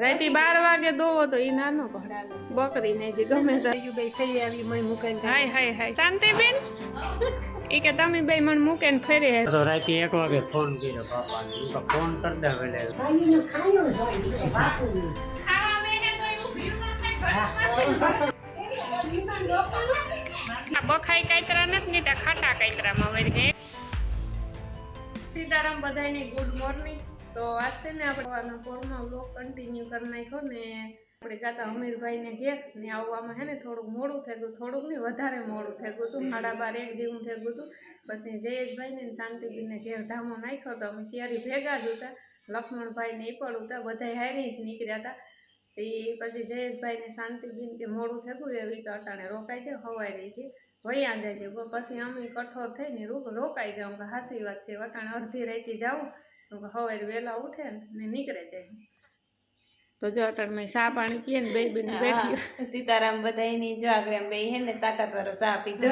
રાતે 12 વાગે દોવો તો ઈ નાનો પડે બકરી ને જે ગમે બે ફરી આવી મને મૂકીને હાય હાય હાય શાંતિબેન ઈ કે તમે બે મને મૂકીને ફેરે તો રાતે 1 વાગે ફોન કર્યો પાપાને ફોન કરી દે વેલે ખાઈને ખાયો હોય બાપુ ખાવા બેહે તો એવું ભીડ ન થાય બખાઈ કાઈતરા નથી નીટા ખાટા કાઈતરામાં વળી ગઈ સીતારામ બધાને ગુડ મોર્નિંગ તો આજ છે ને આપણે પોરમાં વ્લોગ કન્ટિન્યુ કરી નાખ્યો ને આપણે ગાતા અમીરભાઈને ઘેર ને આવવામાં હે ને થોડુંક મોડું થઈ ગયું થોડુંક નહીં વધારે મોડું થઈ ગયું હતું 12:30 જેવું થઈ ગયું હતું પછી જયેશભાઈને ને શાંતિબેનને ઘેર ધામો નાખ્યો તો અમે શિયારી ભેગા જ હતા લક્ષ્મણભાઈને એ પણ હતા બધા હારી જ નીકળ્યા હતા એ પછી જયેશભાઈને શાંતિબેન કે મોડું થઈ ગયું એવી તો અટાણે રોકાઈ છે હવાઈ રહી કે વૈયા જાય છે પછી અમે કઠોર થઈને રોકાઈ ગયા કે હાસી વાત છે અટાણે અડધી રાતે જાઉં હવારે વહેલા ઉઠે ને નીકળે છે તો જો અટાણ મેં ચા પાણી પીએ ને બે બેન બેઠી સીતારામ બધાયની જો આગળ બે હે ને તાકાત વાળો ચા પીધો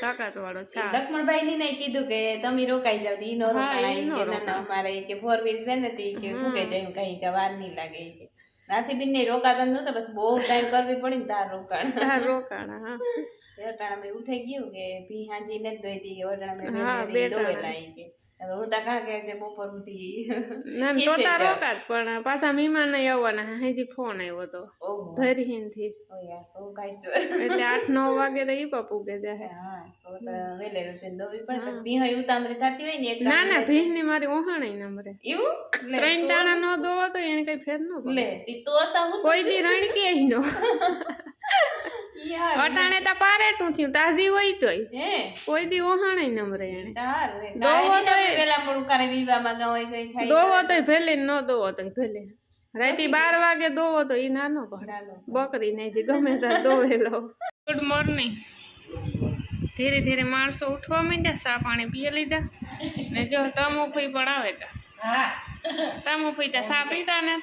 તાકાત વાળો ચા લક્ષ્મણભાઈ ની નહીં કીધું કે તમે રોકાઈ જાવ ઈ નો રોકાય કે ના અમારે કે 4 વ્હીલ છે ને તી કે ભૂગે જાય કઈ કે વાર નહીં લાગે કે રાથી બિન નહીં રોકાતા નતો બસ બહુ ટાઈમ કરવી પડી ને તાર રોકાણ હા અટાણા મેં ઉઠાઈ ગયું કે ભી હાજી ને દોઈ દી અટાણા મેં દોવેલા કે હું તો કા કે જે બપોર સુધી ના તો તાર રોકાત પણ પાછા મહેમાન નહીં આવવાના હજી ફોન આવ્યો તો ધરીહીન થી ઓ યાર તો ગાઈસ એટલે 8-9 વાગે તો ઈ પપુ કે જાય હા તો વેલે છે દોવી પણ બસ ભી હોય ઉતામરે થતી હોય ને એટલે ના ના ભીહ ની મારી ઓહાણી નંબરે એવું 3 ટાણા નો દોવો તો એને કઈ ફેર ન પડે લે ઈ તો તા હું કોઈ દી રણ કે નો યાર અટાણે તા પારેટું થયું તાજી હોય તોય હે કોઈ દી ઓહાણી નંબરે એને તાર દોવો તો પેલા મોડું કરે વિવા માં હોય કઈ થાય દોવો તોય ભેલે ન દોવો તોય ભેલે રાતે 12 વાગે દોવો તો ઈ નાનો પડે બકરી ને જે ગમે ત્યાં દોવેલો ગુડ મોર્નિંગ ધીરે ધીરે માણસો ઉઠવા માંડ્યા ચા પાણી પીએ લીધા ને જો તમુફઈ પણ આવે તા હા તમુફઈ તા ચા પીતા ને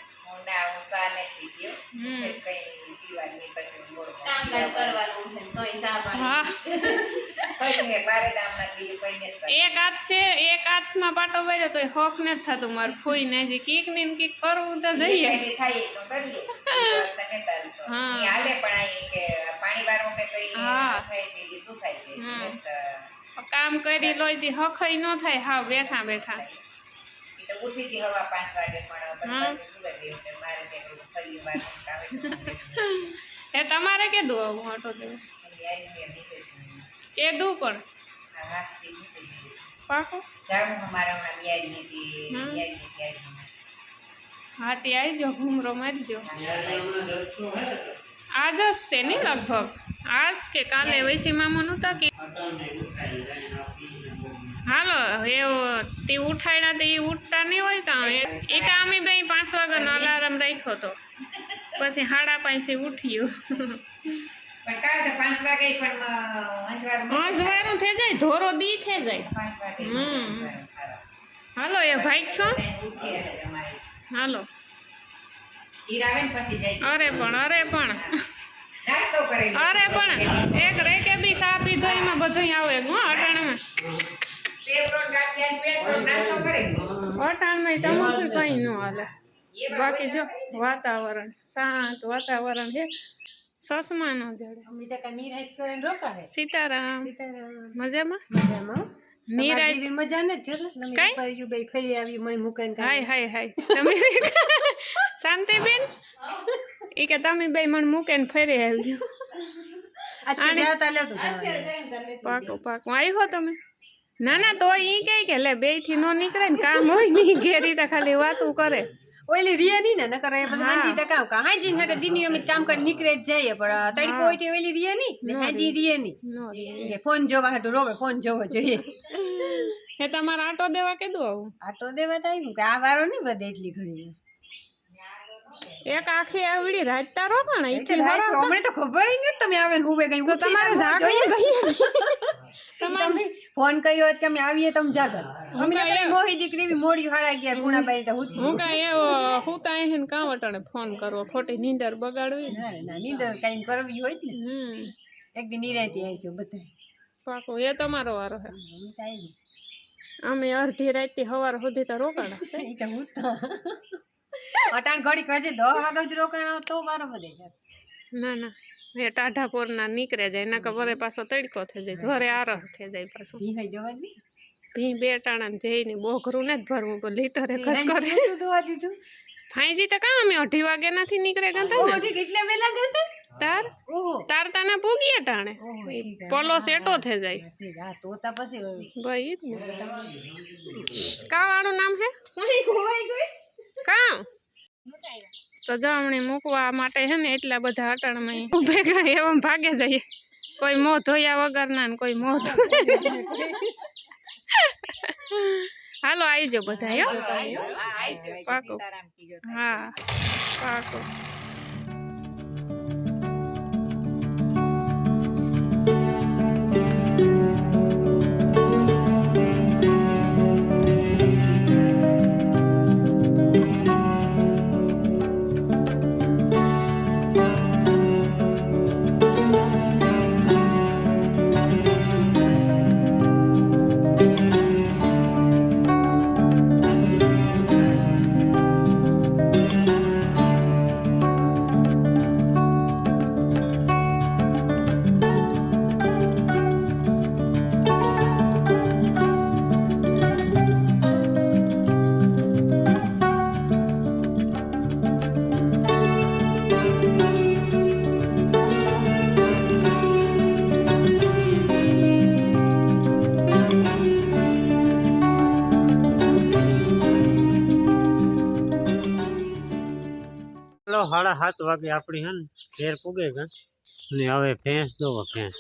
ના હું સા નથી પીયો કઈ પીવાની પછી મોડ કામ કરવાનું છે તોય સા પાણી હા કઈ ને બારે દામના બીજું કઈ નથી એક હાથ છે એક હાથમાં પાટો વાળ્યો તોય હોક ને થતું માર ફૂઈ ને જે કીક ને કીક કરવું તો જઈએ થાય તો કરીએ તને ચાલતો હા. ઈ હાલે પણ આ કે પાણી વાળો કે કઈ હા. થાય છે તું થાય છે કામ કરી લોયથી હખઈ ન થાય હાવ બેઠા બેઠા ઈ તો ઉઠી થી હવા 5 વાગે પણ પછી સુવે દે એટલે મારે તે ફરી વાર આવે એ તમારે કીધું આવું ઓટો દેવું કીધું પણ પાકો હા તે આવજો ઘૂમરો મારજો આજ જ છે ને લગભગ આજ કે કાલે વૈસી મામો નહોતા કે હાલો એવો તે ઉઠાડ્યા તે ઉઠતા નહીં હોય તો એ તો અમે બે 5 વાગ્યાનો અલાર્મ રાખ્યો હતો પછી 5:30 ઉઠ્યો પણ કાલ તો 5 વાગે પણ અંજવાળું થઈ જાય ધોરો દી થઈ જાય 5 વાગે હાલો એ ભાઈ છો હાલો હીરાવેન પછી જાય અરે પણ નાસ્તો કરે અરે પણ એક રેકે બી ચા પીધો એમાં બધું આવે હું અટાણમાં સેવરોન ગાંઠિયા ને પેટ્રોલ નાસ્તો કરે અટાણમાં ટમોટું કઈ ન હાલે બાકી જો વાતાવરણ શાંત વાતાવરણ છે સસમા નો જડે અમિતા કા નિરાત કરીને રોકા હે સીતારામ મજામાં મજામાં નિરાત જેવી મજા ને જો કઈ? ફરી બે ફરી આવી મને મૂકીને હાય હાય હાય તમે શાંતિબેન ઈ કે તમે બે મને મૂકીને ફરી આવ્યો આજ જાતા લેતો પાકો આવ્યો તમે ના ના તો ઈ કે લે બે થી નો નીકળે ને કામ હોય નહીં ઘેરી તો ખાલી વાતું કરે ઓલી રીએ ની ને નકર એ બધું હાંજી તો કામ કા હાંજી હટે દિની અમિત કામ કરી નીકળે જ જાય પણ તડકો હોય તો ઓલી રીએ ની ને હાંજી રીએ ની કે ફોન જોવા હાટુ રોવે ફોન જોવો જોઈએ એ તમારે આટો દેવા કીધું આવું આટો દેવા તો આવ્યું કે આ વારો નહીં વધે એટલી ઘણી એક આખી આવડી રાત તારો પણ એટલે હમણે તો ખબર જ નથી તમે આવે ને હુવે ગઈ તો તમારે જાગવું જોઈએ તમે ફોન કર્યો હોત કે અમે આવીએ તમે જાગર અમે તો મોહી દીકરી મોડી 11:30 ગુણાબાઈ તો હુતી હું કાંઈ એવો હુતા હે ને કાં વટાણે ફોન કરવો ખોટી નીંદર બગાડવી ના નીંદર કઈ કરવી હોય જ ને એક દી નિરાતી આવજો બધા પાકો એ તમારો વારો હે અમે તો આવી અમે અડધી રાતથી સવાર સુધી તો રોકાણા ઈ તો હું તો અટાણ ઘડી કજે 10 વાગ્યા સુધી રોકાણ તો બરાબર છે. ના ના એ ટાઢા પોરના નીકળે જાય નકર વરે પાછો તડકો થઈ જાય ઘરે આરહ થઈ જાય પાછું ભીહાઈ જવા દે. ભી બે ટાણા જઈને બોઘરું નથી ભરવું તો લીટરે ખસ કરે તું દોવા દીધું. ફાઈજી તો કામ અમે 8 વાગ્યા નથી નીકળે ગતા ઓહો ને ઠીક એટલા વેલા ગયા તાર ઓહો તાર તાને પૂગીએ ટાણે ઓહો ઠીક છે. પોલો સેટો થઈ જાય ઠીક હા તો તા પછી ભાઈ ઈ જ ને કા વાળું નામ હે ખોવાઈ ગઈ. કામ તો જમણી મૂકવા માટે છે ને એટલા બધા અટાણમાં ઊભે ગયા એવા ભાગે જઈએ કોઈ મોં ધોયા વગરના ને કોઈ મોં હાલો આવી જાઓ બધા હો પાકો હા પાકો ચલો 7:30 વાગે આપણી હે ને ઘેર પૂગે ગયા ને હવે ભેંસ દોવો ભેંસ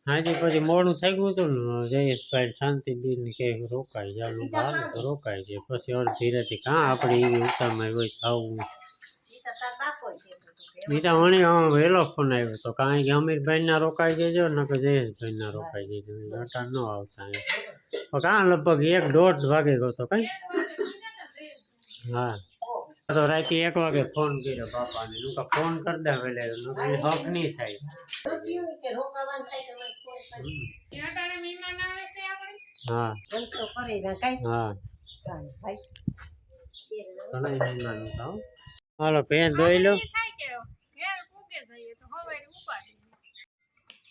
હાજી પછી મોડું થઈ ગયું હતું ને જયેશભાઈ શાંતિબેન ને કે રોકાઈ જવાનું બહાર તો રોકાઈ જાય પછી અડધી રાતે કાં આપણે એવી ઉતામાં હોય ખાવું બીજા વણી વહેલો ફોન આવ્યો તો કાંઈ કે અમીરભાઈ ના રોકાઈ જજો ને કે જયેશભાઈ ના રોકાઈ જજો અટા ન આવતા પણ કાં લગભગ 1-1:30 વાગે ગયો તો કઈ હા તો રાતે 1 વાગે ફોન કર્યો બાપાને હું કે ફોન કરી દે વેલે હક નહીં થાય હા હા ઘણા મહેમાન હતા હો. હાલો ભેંસ દોઈ લો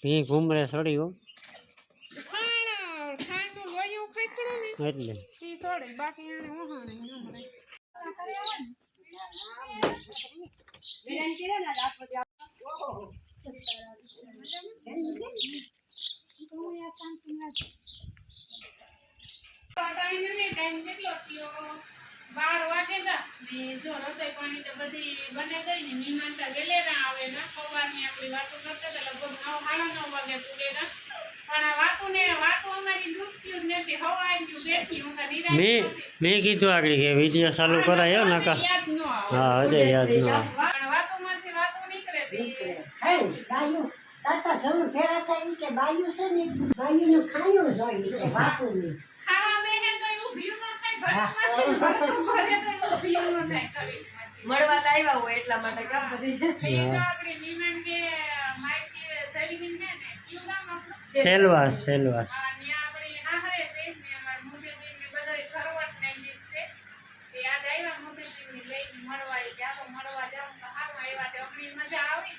ભી ઘૂમરે સડી હો એટલે ટાઈમ કેટલો થયો 12 વાગેગા ને જો રસોઈ પાણી તો બધી બને ગઈ ને મહેમાન વેલેરા આવે ને સવારની આપણી વાતો કરતા હતા લગભગ 9-9:30 વાગે પૂગેગા પણ આ વાતો અમારી દૂધતી જ નથી હવાઈ બેઠી હું મેં કીધું આગળ કે વિડીયો ચાલુ કરાયો ને કા યાદ ન આવે હા હજે યાદ ન આવે પણ વાતોમાંથી વાતો નીકળે તે ખાવા બેહે તો એવું ભીયું ન થાય ઘરમાંથી ભરે તો એવું ભીયું ન થાય કરી મળવા તો આવ્યા હોય એટલા માટે કામ બધી એ તો આપણી મહેમાન કે માઈકે તરીકે ને કયું ગામ આપણું સેલવાસ ત્યાં આપણી હાહરે છે ને અમાર મુદેજી ને બધાય ફરવટ થઈ ગઈ છે તે આજ આવ્યા મુદેજી ને લઈને મળવા કે આ તો મળવા જાવ તો હારું આવ્યા તે અમને મજા આવી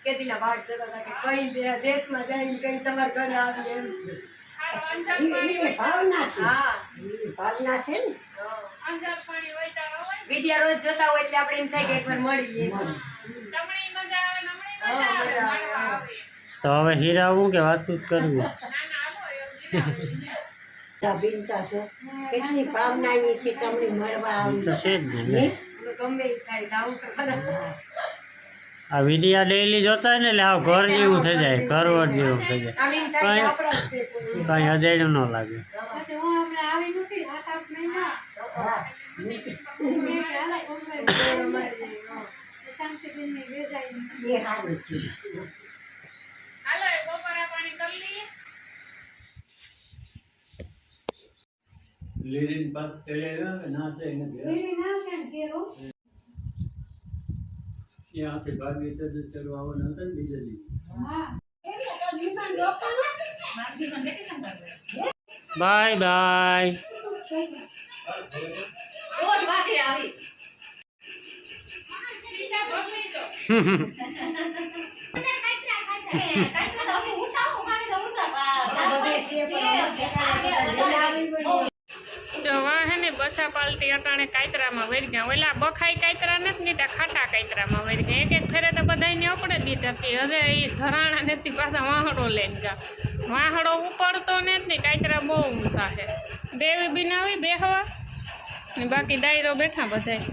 કેદીના વાટ જોતા હતા કે કઈ દેશમાં જઈને કઈ તમારા ઘરે આવી એમ હારું અંજાર પાણી હા અંજાર પાણી વૈતાળો હોય વિડિયા રોજ જોતા હોય એટલે આપણે એમ થાય કે એકવાર મળીએ તમને મજા આવે ને અમને મજા આવે મળવા આવે તો હવે હીરાવું કે વાતું જ કરવું ના હાલો એવું કેટલી ભાવના અહીંથી તમને મળવા એ તો છે જ ને ગમે એ થાય જાવું તો ખરા આ વિડીયા ડેઈલી જોતા હોય ને એટલે આવ ઘર જેવું થઈ જાય ઘરવટ જેવું થઈ જાય આમ એમ થાય કે આપણા જ છે કઈ અજાયણું ન લાગે એ સારું છે હાલો એ બપોરા પાણી કરી લઈએ બાય બાય રોજ વાગે આવી જો વાહ હે ને બસા પાલટી અટાણે કાયતરામાં વરી ગયા ઓલા બખાઈ કાયતરા નથી નીટા ખાટા કાયતરામાં વરી ગયા એક એક ફેરે તો બધાને અપડે દીધી હતી હવે એ ધરાણા નથી પાછા વાહડો લઈને ગયા વાહડો ઉપડતો નથી કાયતરા બહુ ઊંચા છે દેવી બીન આવી બેહવા ને બાકી ડાયરો બેઠા બધાય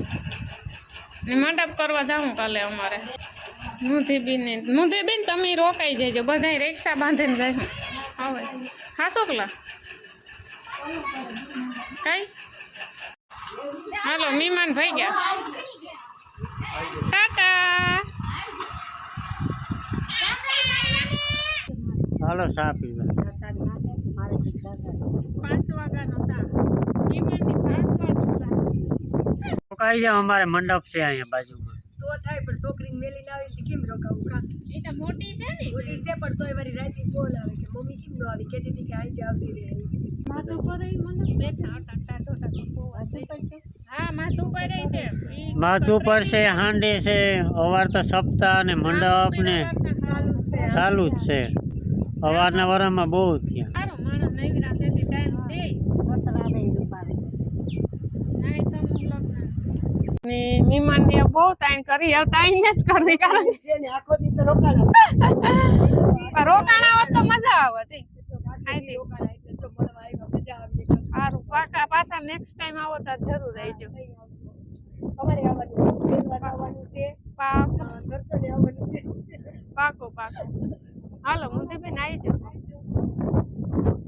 ને મંડપ કરવા જાઉં કાલે અમારે નુધીબેન તમે રોકાઈ જજો બધાય રિક્ષા બાંધીને જાય હવે હા શોકલા કઈ હાલો મહેમાન ભાઈ ગયા ટાટા હાલો ચા પીવા 5 વાગ્યાનો ચા મહેમાનની 5 વાગ્યાનો ચા રોકાઈ જાવ અમારે મંડપ છે અહીંયા બાજુમાં તો થાય પણ છોકરીને મેલીને આવી તો કેમ રોકાવું કા એ તો મોટી છે ને મોટી છે પણ તોય વળી રાતે બોલ આવે કે મમ્મી કેમ નો આવી કહેતી હતી કે આજે આવતી રહે માથું પર મને બેઠા હતા ટાટો હા માથું પર છે માથું પર છે હાંડી છે અવાર તો સપ્તાહ ને મંડપ ને ચાલુ જ છે અવારનવારમાં બહુ થયા સારું માણસ નવી રાતે ટાઈમ દે ને મહેમાન ને બહુ ટાઈમ કરી હવે ટાઈમ નથી કરવી કારણ છે ને આખો દી તો રોકાણા રોકાણા હોત તો મજા આવત આઈથી રોકાણા એટલે તો મળવા આવ્યા મજા આવે સારું પાછા નેક્સ્ટ ટાઈમ આવો તો જરૂર આવજો અમારે આવવાનું છે શેરવા આવવાનું છે દર્શને આવવાનું છે પાકો હાલો મુંદીબેન આવી જાઓ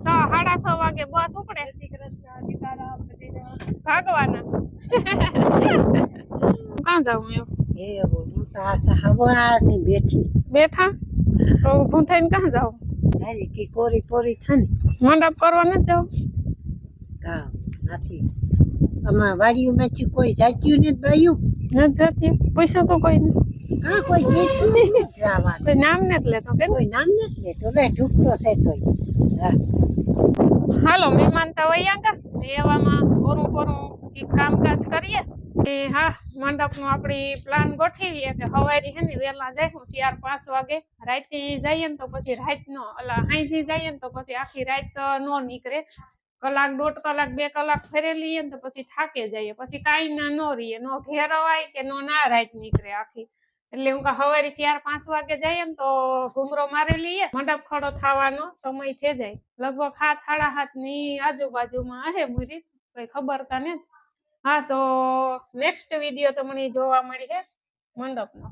6:30 વાગે બસ ઉપડે શ્રી કૃષ્ણ સીતારામ બધીને ભાગવાના કાં જાઉં એવું હવાની બેઠી બેઠા તો ઊભું થઈને કાં જાઉં તારી કે કોરી કોરી થાને મંડપ કરવા નથી જાઉં કામ નથી અમાર વાડીઓમાં કોઈ જાચ્યું ને બાયું નથી જતી પૈસા તો કોઈ નહીં હા કોઈ દેતું નહીં જવા કોઈ નામ નથી લેતો કે કોઈ નામ નથી લેતો લે ઢૂકતો છે તોય હા હાલો મહેમાન તો વૈયા કા એવામાં કોરું કંઈક કામકાજ કરીએ એ હા મંડપનો આપણી પ્લાન ગોઠવીએ કે સવારે હે ને વહેલા જઈશું 4-5 વાગે રાતે જઈએ ને તો પછી રાતનો હાંજી જઈએ ને તો પછી આખી રાત નો નીકળે કલાક 1.5 કલાક 2 કલાક ફરેલીએ ને તો પછી થાકે જઈએ પછી કાંઈ ના નો રહીએ નો ઘેરવાય કે નો ના રાત નીકળે આખી એટલે હું સવારે 4-5 વાગે જઈએ ને તો ઘૂમરો મારી લઈએ મંડપ ખડો થવાનો સમય થઈ જાય લગભગ 7-7:30 ની આજુબાજુમાં હે મુરી કઈ ખબર તા ને હા તો નેક્સ્ટ વિડીયો તમને જોવા મળી છે મંડપનો